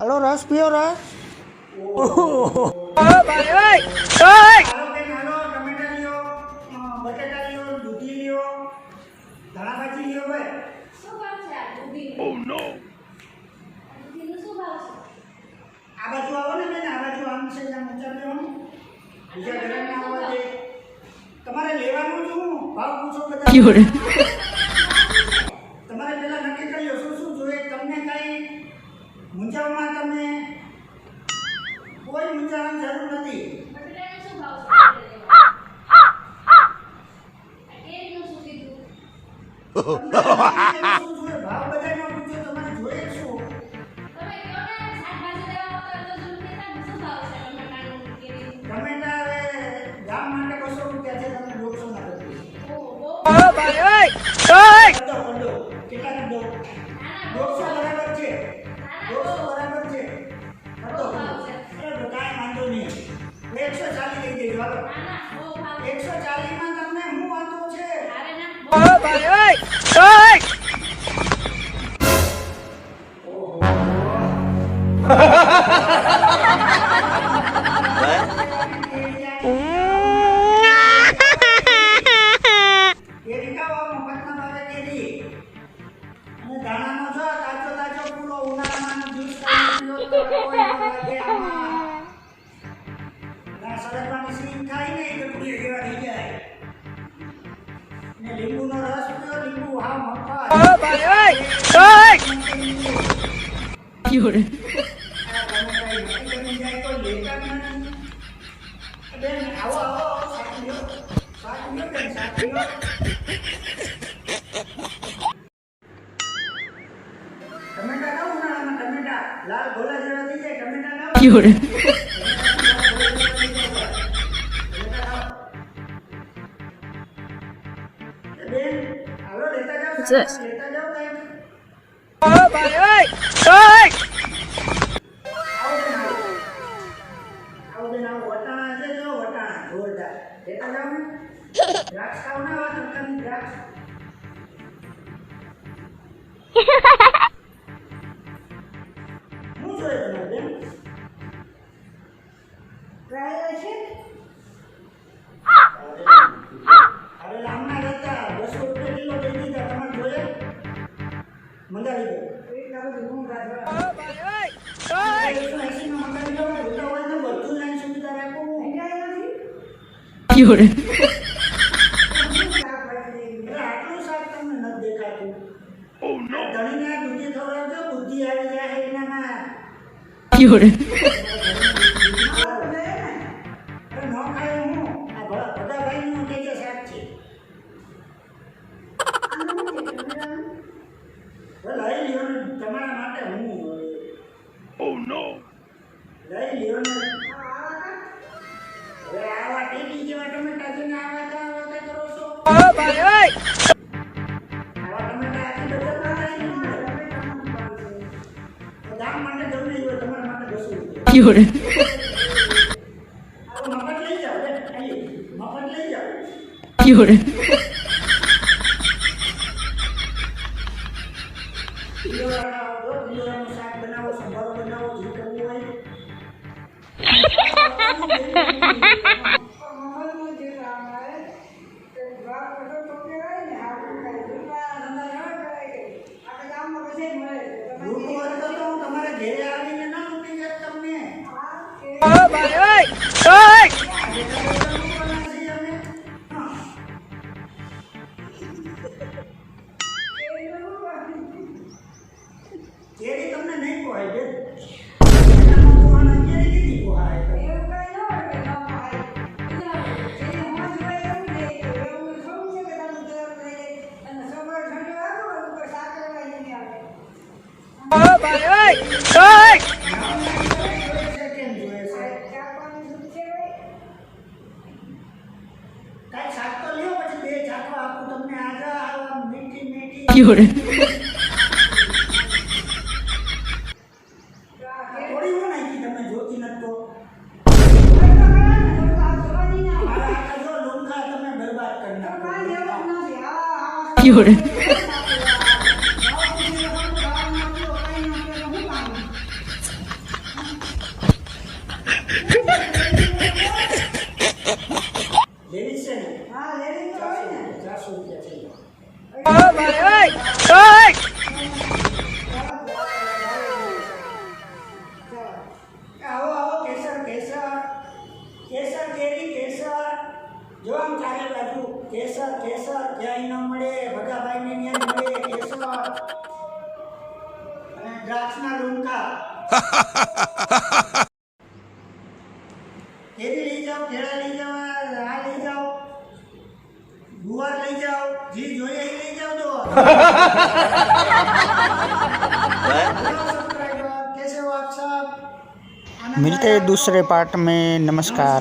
હાલો રસ પીઓ રસ. ભાઈ ઓય હાલો બેન હાલો, ટમેટા લ્યો, બટેટા લ્યો, દૂધી લ્યો, ધાણા ભાજી લ્યો ભાઈ. શું ભાવ છે આ દૂધી? ઓ નો દૂધીનું શું ભાવ છે? આ બાજુ આવો ને બેન, આ બાજુ આમ છે ત્યાં ઊંચા લેવાનું, બીજા ઘરે ના આવવા દે. તમારે લેવાનું શું ભાવ પૂછો બધા. તમારે પેલા નક્કી કરી લો શું શું જોઈએ. તમને કઈ મૂંઝાવમાં તમને કોઈ મૂંઝાવવાની જરૂર નથી. બટેટાનો શું ભાવ છે? કેરીનું શું કીધું? તમને શું જોઈએ ભાવ બધાનો પૂછો. તમારે જોઈએ શું? તમે કહો ને શાકભાજી લેવા આવો તો અડધો રૂપિયા શું ભાવ છે ટમેટાનું, કેરીનું? ટમેટા હવે ગામ માટે 200 રૂપિયા છે, તમને 150 ના કરી દઈશ. ઓહ, બહુ ભાઈ ઓય કરદો કેટલા કરદો? 150 બરાબર છે, 150 બરાબર છે. કરદો અરે કાંઈ વાંધો નહીં, 140 લઈ દેજો હાલો. ના બહુ ભાવ 140 માં તમને શું વાંધો છે? અરે ના ભાઈ ઓય કેરી ખાવા મફતના ભાવે કેરી. અને દાણાનો જો તાજો તાજો પૂરો ઉનાળામાં જ્યુસ કરીને પીઓ તો કોઈ ન લાગે આમાં. ના સળગવાની સીન થાય ને એ ગળગળી જેવા થઈ જાય. ને લીંબુનો રસ પીઓ, લીંબુ હાવ મફત. ભાઈ ઓય બેન આવો આવો શાક લ્યો બેન, શાક લ્યો. ટમેટા ખાવ ઉનાળામાં, ટમેટા લાલ ગોલા જેવા થઈ જાય. ટમેટા ખાવ બેન હાલો લેતા જાઓ, લેતા જાઓ કઈ. ભાઈ ઓય આવો બેન આવો, વટાણા છે જો વટાણા જોરદાર લેતા જાઓ ને. દ્રાક્ષ ખાવ ના આવા તરકારી દ્રાક્ષ. શું જોઈએ તમારે બેન? ડ્રાઈવર છે અરે લાંબા રહેતા 200 રૂપિયા કિલો દઈ દીધા. તમારે જોઈએ મંગાવી દો. ભાઈ ઓય 180 માં મંગાવી દો. જોતા હોય તો બધું લાઈન સુવિધા રાખો. અરે આટલું શાક તમને નથી દેખાતું. ઓ નો ધણીને આ દૂધી ખવડાવજો, બુદ્ધિ આવી જાય એનામાં. અરે ન ખાય હું આ બધા ભાઈનું કે જે શાક છે. હવે લઈ લ્યો ને તમારા માટે હું ઓ નો લઈ લ્યો ને. હવે આવા ટેટી જેવા ટમેટા છે ને આવા કરો છો. ભાઈ ઓય આવા ટમેટા આખી બજારમાં કાંઈ નહીં મળે. તો ગામ માટે જરૂરી હોય, તમારા માટે 200 રૂપિયા. આવો મફત લઈ જાઓ લે, આઈએ મફત લઈ જાઓ. પિલોરાનું શાક બનાવો, સંભારો બનાવો, જે કરવું હોય. લૂંટવું હોય તો હું તમારા ઘેરે આવીને ના લૂંટી જાય તમને. ભાઈ ઓય કેરી તમને નહીં પોહાય બેન. એનામાં પોહાના કેરી કેટલી પોહાય? ભાઈ ઓય કેમ જોઈએ છે? કાંઈ શાક તો લ્યો, પછી 2 ચાખો આપું તમને. આજા આવા મીઠી મીઠી થોડી હું નાખી તમે જોતી નથી તો. મારા આખા જો લોંખા તમે બરબાદ કરી નાખો. અને દ્રાક્ષના ડુંકા કેરી લઈ જાઓ, કેળા લઈ જાઓ, આ લઈ જાઓ, ગુવાર લઈ જાઓ, જી જોઈએ એ લઈ જાઓ જો. कैसे हो आप सब? मिलते हैं दूसरे पार्ट में। नमस्कार।